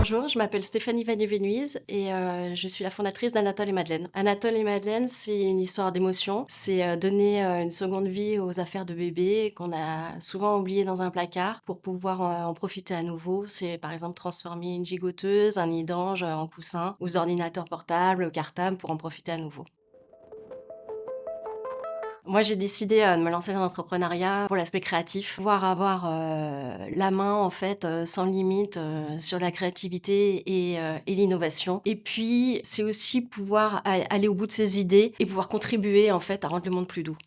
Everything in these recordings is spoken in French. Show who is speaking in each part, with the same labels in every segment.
Speaker 1: Bonjour, je m'appelle Stéphanie Vanier-Vénuise et je suis la fondatrice d'Anatole et Madeleine. Anatole et Madeleine, c'est une histoire d'émotion. C'est donner une seconde vie aux affaires de bébé qu'on a souvent oubliées dans un placard pour pouvoir en profiter à nouveau. C'est par exemple transformer une gigoteuse, un nid d'ange en coussin, ou ordinateurs portables, cartables pour en profiter à nouveau. Moi, j'ai décidé, de me lancer dans l'entrepreneuriat pour l'aspect créatif, pouvoir avoir, la main en fait, sans limite, sur la créativité et l'innovation. Et puis, c'est aussi pouvoir aller au bout de ses idées et pouvoir contribuer en fait à rendre le monde plus doux.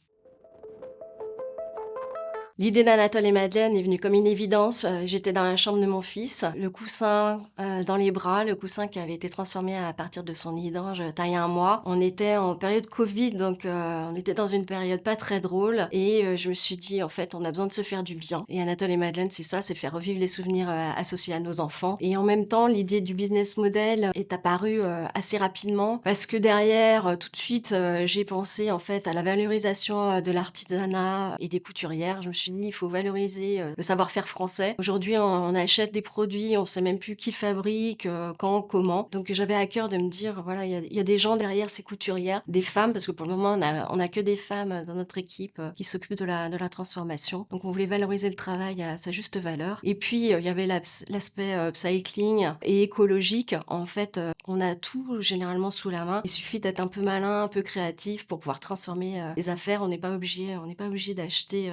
Speaker 1: L'idée d'Anatole et Madeleine est venue comme une évidence. J'étais dans la chambre de mon fils, le coussin, dans les bras, le coussin qui avait été transformé à partir de son nid d'ange, taille 1 mois. On était en période covid, donc on était dans une période pas très drôle et je me suis dit: «En fait, on a besoin de se faire du bien» et Anatole et Madeleine, c'est ça, c'est faire revivre les souvenirs, associés à nos enfants et en même temps, l'idée du business model est apparue, assez rapidement parce que derrière, tout de suite, j'ai pensé en fait à la valorisation, de l'artisanat et des couturières. Je me suis dit: «Il faut valoriser, le savoir-faire français». Aujourd'hui, on achète des produits, on sait même plus qui fabrique, quand, comment. Donc j'avais à cœur de me dire: «Voilà, il y a des gens derrière ces couturières, des femmes», parce que pour le moment, on a que des femmes, dans notre équipe, qui s'occupent de la transformation. Donc on voulait valoriser le travail à sa juste valeur et puis, il y avait l'aspect, upcycling et écologique. En fait, on a tout généralement sous la main. Il suffit d'être un peu malin, un peu créatif pour pouvoir transformer, les affaires. On n'est pas obligé d'acheter,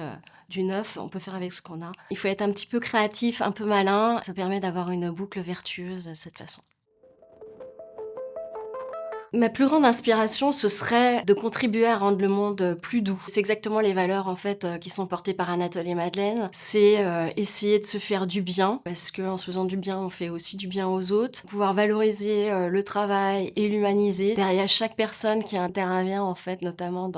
Speaker 1: du neuf, on peut faire avec ce qu'on a. Il faut être un petit peu créatif, un peu malin, ça permet d'avoir une boucle vertueuse de cette façon. Ma plus grande inspiration, ce serait de contribuer à rendre le monde, plus doux. C'est exactement les valeurs, en fait, qui sont portées par Anatole et Madeleine. C'est, essayer de se faire du bien, parce qu'en se faisant du bien, on fait aussi du bien aux autres. Pouvoir valoriser, le travail et l'humaniser. Derrière chaque personne qui intervient, en fait, notamment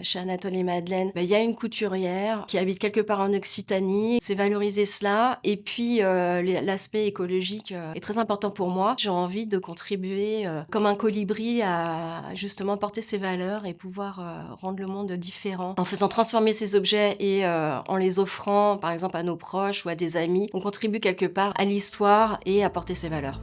Speaker 1: chez Anatole et Madeleine, il y a une couturière qui habite quelque part en Occitanie. C'est valoriser cela et puis, l'aspect écologique, est très important pour moi. J'ai envie de contribuer, comme un colibri à justement porter ses valeurs et pouvoir, rendre le monde différent. En faisant transformer ces objets et en les offrant, par exemple, à nos proches ou à des amis, on contribue quelque part à l'histoire et à porter ses valeurs.